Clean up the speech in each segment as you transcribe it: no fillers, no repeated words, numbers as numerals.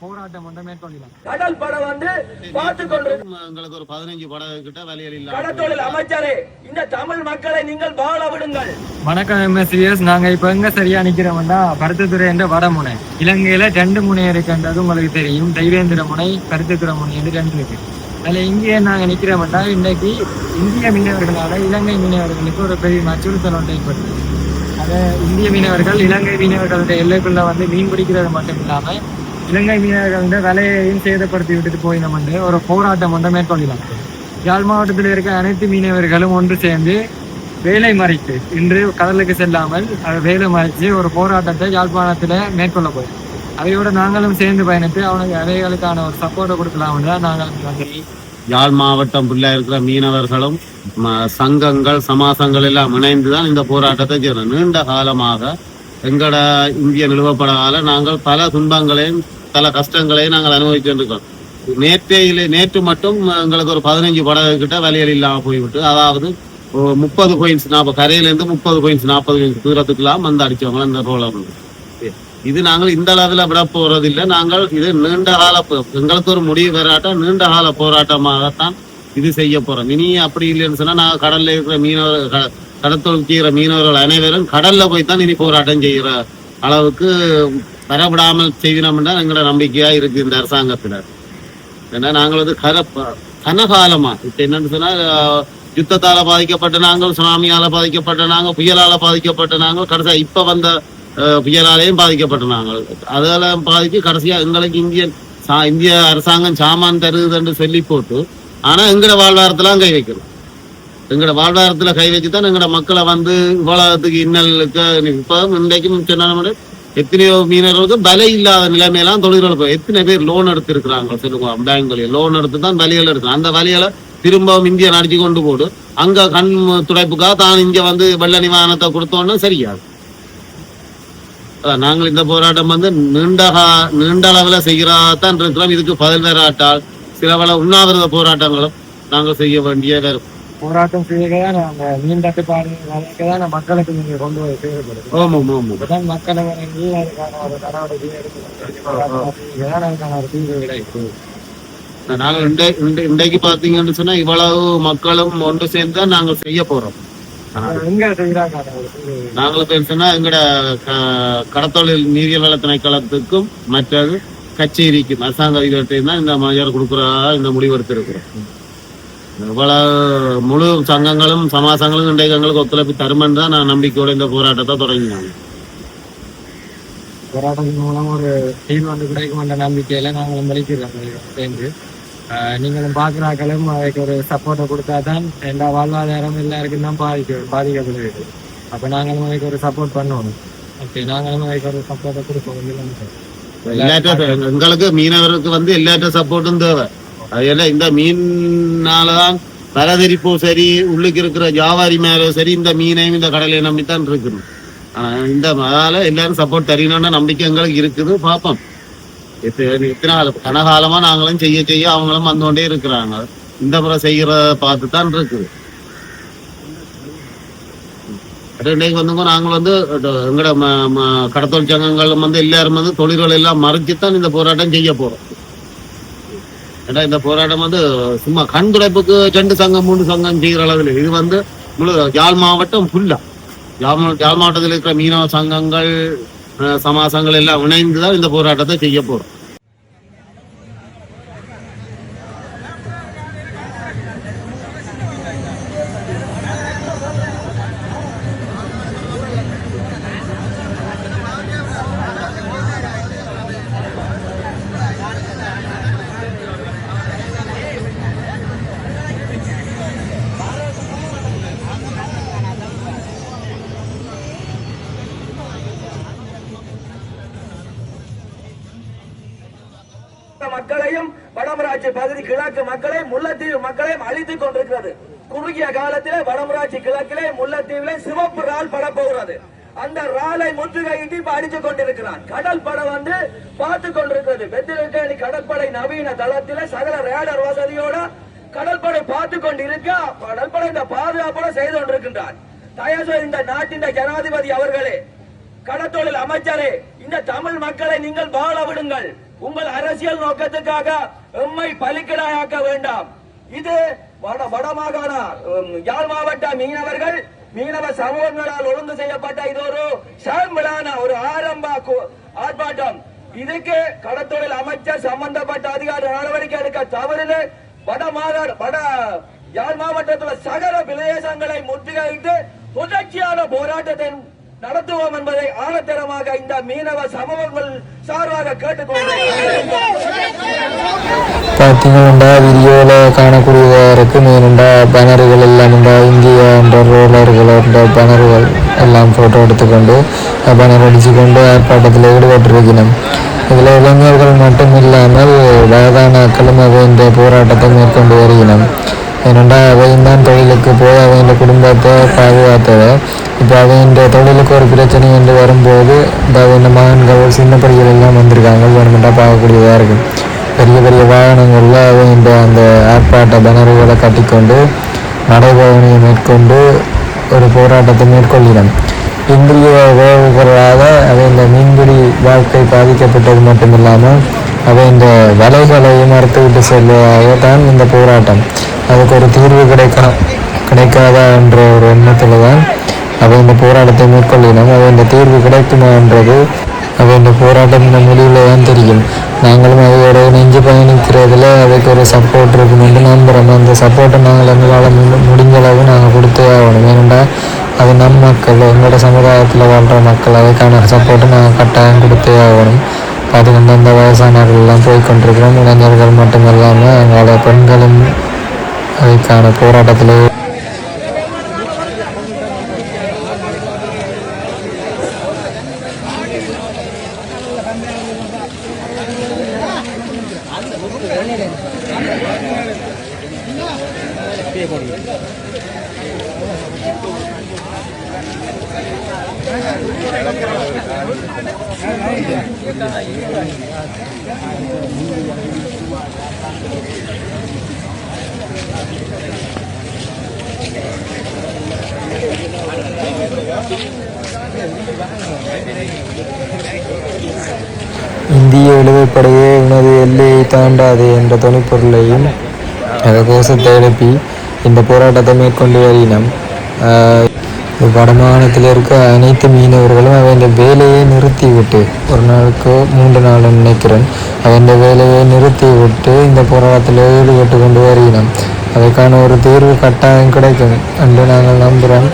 போராட்டம் ஒன்றை மேற்கொள்ளலாம். கடல் படம் வந்து பார்த்துக்கொண்டு எங்களுக்கு ஒரு 15 படம் கிட்ட வேலையில் இல்ல. கடத்தொழில் அமைச்சரே, இந்த தமிழ் மக்களை நீங்கள் வாழ விடுங்கள். வணக்கம் MSCS. நாங்க இப்ப எங்க சரியா நிக்கிறோம்னா பருத்தித்துறை என்ற வடமுனை. இலங்கையில 2 முனை இருக்குன்றது உங்களுக்கு தெரியும். தெய்வேந்திர முனை, பருத்தித்துறை முனை என்று 2 இருக்கு. அதுல இங்கே நாங்க நிக்கிறோம்னா இன்னைக்கு இந்திய மீனவர்களால இலங்கை மீனவர்களுக்கு ஒரு பெரிய அச்சுறுத்தல் ஒன்று ஏற்படுது. அதை இந்திய மீனவர்கள் இலங்கை மீனவர்களுடைய எல்லைக்குள்ள வந்து மீன் பிடிக்கிறது மட்டும் இல்லாம இலங்கை மீனவர்கள் வேலையையும் சேதப்படுத்தி விட்டுட்டு போய் நம்ம ஒரு போராட்டம் ஒன்றை மேற்கொள்ளலாம். யாழ் மாவட்டத்தில் இருக்க அனைத்து மீனவர்களும் ஒன்று சேர்ந்து வேலை மறைத்து இன்று கடலுக்கு செல்லாமல் வேலை மறைச்சு ஒரு போராட்டத்தை யாழ்ப்பாணத்தில் மேற்கொள்ள போய் அதையோட நாங்களும் சேர்ந்து பயணித்து அவனுக்கு அவைகளுக்கான ஒரு சப்போர்ட்டை கொடுக்கலாம் தான் நாங்கள். யாழ் மாவட்டம் ஃபுல்லா இருக்கிற மீனவர்களும் சங்கங்கள் சமாசங்கள் எல்லாம் இணைந்துதான் இந்த போராட்டத்தை செய்யணும். நீண்ட காலமாக எங்களோட இந்திய நிறுவப்படாத நாங்கள் பல துன்பங்களையும் பல கஷ்டங்களையும் நாங்கள் அனுபவிச்சுருக்கோம். நேற்று மட்டும் எங்களுக்கு ஒரு 15 படகு கிட்ட வேலையில் இல்லாமல் போய்விட்டு, அதாவது 30 coins 40 கரையிலேருந்து 30 coins 40 coins தூரத்துக்குலாம் வந்து அடிச்சவங்க இந்த ரோலர். இது நாங்கள் இந்த அளவில் விட போறதில்லை. நாங்கள் இது நீண்ட கால எங்களுக்கு ஒரு முடிவு வராட்டம் நீண்ட கால போராட்டமாகத்தான் இது செய்ய போறோம். இனி அப்படி இல்லைன்னு சொன்னா நாங்கள் கடல்ல இருக்கிற மீனவர் கடத்தொழில் செய்கிற மீனவர்கள் அனைவரும் கடல்ல போய்தான் இனி போராட்டம் செய்கிற அளவுக்கு வரவிடாமல் செய்யணும்னா எங்களோட நம்பிக்கையா இருக்கு இந்த அரசாங்கத்துல. ஏன்னா நாங்கள் வந்து கனகாலமா இப்ப என்னன்னு சொன்னா யுத்தத்தால பாதிக்கப்பட்ட நாங்கள், சுனாமியால பாதிக்கப்பட்ட நாங்கள், புயலால பாதிக்கப்பட்ட நாங்கள், கடைசியா இப்ப வந்த புயலாலையும் பாதிக்கப்பட்ட நாங்கள். அதெல்லாம் பாதிச்சு கடைசியா எங்களுக்கு இந்திய அரசாங்கம் சாமான் தருதுன்னு சொல்லி போட்டு, ஆனா எங்கட வாழ்வாரத்தெல்லாம் கை வைக்கிறோம். எங்கட வாழ்வாரத்துல கை வச்சுதான் எங்கட மக்களை வந்து இவ்வளவுக்கு இன்னலுக்கு இப்ப இன்றைக்கும் சொன்ன எத்தனையோ மீனவர்களுக்கு பலை இல்லாத நிலைமையெல்லாம் தொழில்கள் எத்தனை பேர் லோன் எடுத்து இருக்கிறாங்க சொல்லுவாங்க. பேங்க்களில் லோன் எடுத்து தான் வலிகள் எடுக்கலாம். அந்த வலிகளை திரும்பவும் இந்தியா நடிச்சு கொண்டு போடு அங்க கண் துடைப்புக்காக தான் இங்க வந்து வெள்ள நிவாரணத்தை கொடுத்தோன்னா சரியாது. நாங்கள் இந்த போராட்டம் வந்து நீண்ட அளவில் செய்கிறதான் இருக்கிறோம். இதுக்கு பதில் வேறாட்டால் சில பல உண்ணாவிரத போராட்டங்களும் நாங்கள் செய்ய வேண்டிய வரும். போராட்டம் செய்யதான் அந்த மீன் தட்டுப்பாடு மக்களுக்கு நீங்க கொண்டு போய் செய்யப்படுது. மக்களை வழங்கி அதுக்கான ஒரு நடவடிக்கை அதுக்கான ஒரு தீர்வு கிடைக்கும். நாங்கள் இன்றைக்கு பாத்தீங்கன்னு சொன்னா இவ்வளவு மக்களும் ஒன்று சேர்ந்து தான் நாங்கள் செய்ய போறோம். நாங்களும் சொன்னா எங்கட கடத்தொழில் நீரியல் வள திணைக்களத்துக்கும் மற்றது கச்சேரிக்கும் அரசாங்க அதிகாரத்தையும் தான் இந்த மனிதர் கொடுக்குறதா இந்த முடிவெடுத்து இருக்கிறோம். இவ்வளவு முழு சங்கங்களும் சமாசங்களும் இன்றைக்கு எங்களுக்கு ஒத்துழைப்பு தருமன் தான் நான் நம்பிக்கையோட இந்த போராட்டத்தை தொடங்கினாங்க. போராட்டத்தின் மூலம் ஒரு தீர்வு வந்து கிடைக்கும் என்ற நம்பிக்கையில நாங்களும் வெளிக்கிறோம் சேர்ந்து. நீங்களும் பாக்குறாக்களும் அதுக்கு ஒரு சப்போர்ட்டை கொடுத்தா தான் எல்லா வாழ்வாதாரம் எல்லாருக்கும் தான் பாதிக்கப்படுகிறது. அப்ப நாங்களும் அதுக்கு ஒரு சப்போர்ட் பண்ணுவோம். ஓகே, நாங்களும் அதுக்கு ஒரு சப்போர்ட்டை கொடுப்போம். எங்களுக்கு மீனவருக்கு வந்து எல்லாத்த சப்போர்ட்டும் தேவை. அதெல்லாம் இந்த மீனாலதான் பலதரிப்பும் சரி, உள்ளுக்கு இருக்கிற வியாபாரி மேலும் சரி, இந்த மீனையும் இந்த கடலையை நம்பித்தான் இருக்கணும். இந்த அதால எல்லாரும் சப்போர்ட் தரணும்னு நம்பிக்கை எங்களுக்கு இருக்குது. பார்ப்போம் எத்தனை கனகாலமா நாங்களும் செய்ய அவங்களும் வந்துகொண்டே இருக்கிறாங்க. இந்த முறை செய்யறத பார்த்துதான் இருக்குது. இன்னைக்கு வந்து நாங்கள் வந்து எங்கட கடத்தொழில் சங்கங்களும் வந்து எல்லாரும் வந்து தொழில்கள் எல்லாம் மறைச்சுத்தான் இந்த போராட்டம் செய்ய போறோம். ஏன்னா இந்த போராட்டம் வந்து சும்மா கண் துடைப்புக்கு 2 சங்கம் 3 சங்கம் செய்கிற அளவில் இது வந்து முழு யாழ் மாவட்டம் ஃபுல்லா யாழ் மாவட்டத்தில் இருக்கிற மீனவ சங்கங்கள் சமாசங்கள் எல்லாம் இணைந்துதான் இந்த போராட்டத்தை செய்ய போறோம். மக்களையும் வடமராட்சி பகுதி கிழக்கு மக்களை முல்லைத்தீவு மக்களையும் அழித்துக் கொண்டிருக்கிறது. குறுகிய காலத்திலே வடமராட்சி கிழக்கிலே முல்லைத்தீவிலே சிவப்பு ரால் பட போகிறது. அந்த ராலை முற்றுகையிட்டு இப்ப அடித்துக் கொண்டிருக்கிறான். கடல் படம் வந்து பார்த்து கொண்டிருக்கிறது. வெத்திரக்கேணி கடற்படை நவீன தளத்தில சகல ரேடர் வசதியோட கடற்படை பார்த்து கொண்டிருக்க கடற்படை இந்த பாதுகாப்போட செய்து கொண்டிருக்கின்றார். தயவு இந்த நாட்டின் ஜனாதிபதி அவர்களே, கடத்தொழில் அமைச்சரே, இந்த தமிழ் மக்களை நீங்கள் வாழ விடுங்கள். உங்கள் அரசியல் நோக்கத்துக்காக எம்மை பலிக்கடாயாக்க வேண்டாம். இது வடமாகாண யாழ் மாவட்ட மீனவ சமூகங்களால் ஒழுங்கு செய்யப்பட்ட இது ஒரு சாம்பிளான ஒரு ஆரம்ப ஆர்ப்பாட்டம். இதுக்கு கடத்தொழில் அமைச்சர் சம்பந்தப்பட்ட அதிகாரி நடவடிக்கை எடுக்க தவறிலே வட யாழ் மாவட்டத்தில் சகல பிரதேசங்களை முற்றுகையிட்டு தொடர்ச்சியான போராட்டத்தை நடத்துவோம் என்பதை ஆழத்தரமாக இந்த மீனவ சமூகங்கள் சார்பாக கேட்டுக்கொள்கிறேன். பார்த்தீங்கன்னா வீடியோவில் காணக்கூடியதாக இருக்கு. மீனண்டா பேனர்கள் எல்லாம் இந்தியா என்ற ரோலர்கள் என்ற பேனர்கள் எல்லாம் ஃபோட்டோ எடுத்துக்கொண்டு பேனர் அடித்துக்கொண்டு ஆர்ப்பாட்டத்தில் ஈடுபட்டிருக்கணும். இதில் இளைஞர்கள் மட்டும் இல்லாமல் வயதானாக்களும் அவை இந்த போராட்டத்தை மேற்கொண்டு வருகிறோம். ஏனெண்டா அவையும் தான் தொழிலுக்கு போய் அவையின் குடும்பத்தை பாதுகாத்தவை. இப்போ அவையின் தொழிலுக்கு ஒரு பிரச்சனை என்று வரும்போது இந்த மகன்கள் சின்ன படிகள் எல்லாம் வந்திருக்காங்க. வேணுமெண்டா பார்க்கக்கூடியதாக இருக்கும். பெரிய பெரிய வாகனங்களில் அவையின் அந்த ஆர்ப்பாட்ட பேனர்களை கட்டிக்கொண்டு நடைபவனியை மேற்கொண்டு ஒரு போராட்டத்தை மேற்கொள்கிறோம். இந்திய உறவுகளாக அவை இந்த மீன்பிடி வாழ்க்கை பாதிக்கப்பட்டது மட்டுமில்லாமல் அவை இந்த வலைகளையும் மறுத்துவிட்டு செல்வதாக தான் இந்த போராட்டம். அதுக்கு ஒரு தீர்வு கிடைக்காதா என்ற ஒரு எண்ணத்தில் தான் அவை இந்த போராட்டத்தை மேற்கொள்ளினோம். அவை இந்த தீர்வு கிடைக்குமா என்றது அவை இந்த போராட்டம் இந்த முடிவில் தான் தெரியும். நாங்களும் அவையோட நெஞ்சு பயணிக்கிறதுல அதுக்கு ஒரு சப்போர்ட் இருக்கும் என்று நம்புகிறோம். அந்த சப்போர்ட்டை நாங்கள் எங்களால் முடிஞ்ச அளவு நாங்கள் கொடுத்தே ஆகணும். ஏனெண்டா அது நம் மக்கள், எங்களோட சமுதாயத்தில் வாழ்கிற மக்கள், அதுக்கான சப்போர்ட்டை நாங்கள் கட்டாயம் கொடுத்தே ஆகணும். பார்த்துக்கிட்டு அந்த வயசானவர்கள்லாம் போய்கொண்டிருக்கிறோம். இளைஞர்கள் மட்டும் இல்லாமல் எங்களோட பெண்களும் அதுக்கான போராட்டத்தில் இந்திய விடுதலைப்படையே உனது எல்லையை தாண்டாது என்ற துணைப்பொருளையும் கோஷத்தை எழுப்பி இந்த போராட்டத்தை மேற்கொண்டு வருகிறோம். வடமாகாணத்தில் இருக்க அனைத்து மீனவர்களும் அவன் வேலையை நிறுத்திவிட்டு, ஒரு நாளுக்கு 3 நாள் நினைக்கிறேன், அவன் வேலையை நிறுத்திவிட்டு இந்த போராட்டத்தில் ஈடுபட்டு கொண்டு வருகிறோம். அதற்கான ஒரு தீர்வு கட்டாயம் கிடைக்கும் என்று நாங்கள் நம்புகிறோம்.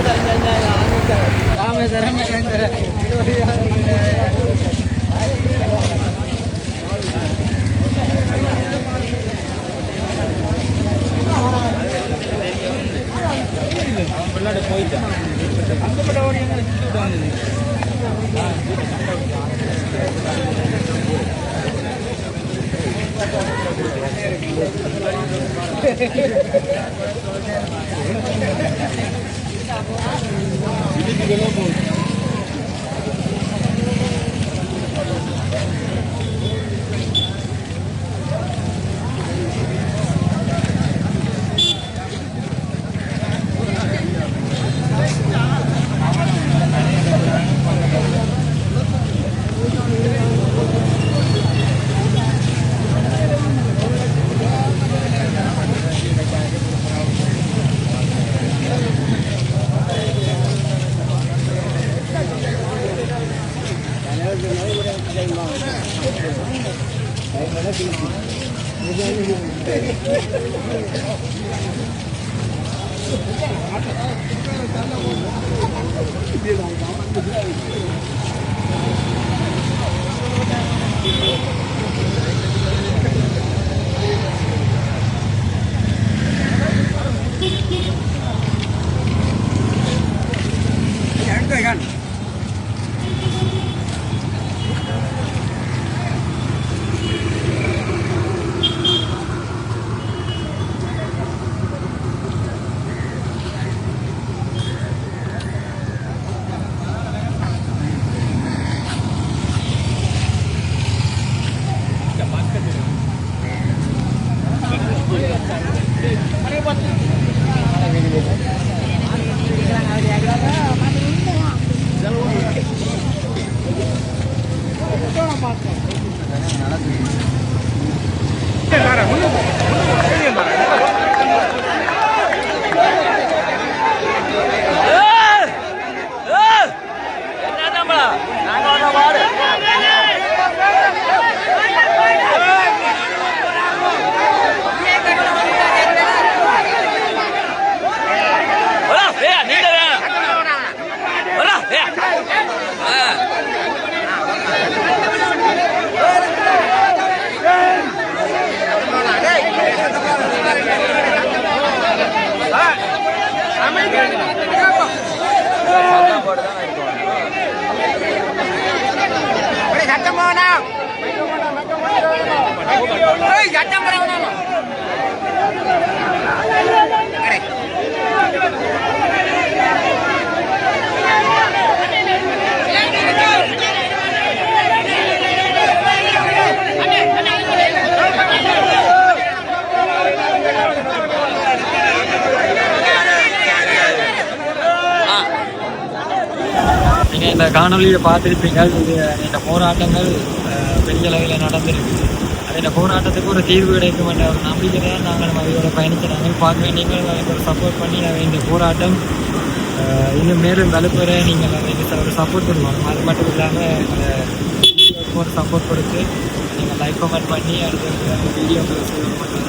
நீங்கள் இந்த காணொலியை பார்த்துருப்பீங்கள். இது இந்த போராட்டங்கள் பெரிய அளவில் நடந்திருக்கு. அது இந்த போராட்டத்துக்கு ஒரு தீர்வு கிடைக்கும் என்ற ஒரு நம்பிக்கை தான் நாங்கள் அவையோட பயணிக்கிறாங்க. பார்க்க நீங்கள் ஒரு சப்போர்ட் பண்ணி இந்த போராட்டம் இன்னும் மேலும் வலுப்பெற நீங்கள் ஒரு சப்போர்ட் பண்ணுவாங்க. அது மட்டும் இல்லாமல் ஒரு சப்போர்ட் கொடுத்து நீங்கள் லைக் கமெண்ட் பண்ணி அடுத்த வீடியோக்களை செய்ய மட்டும்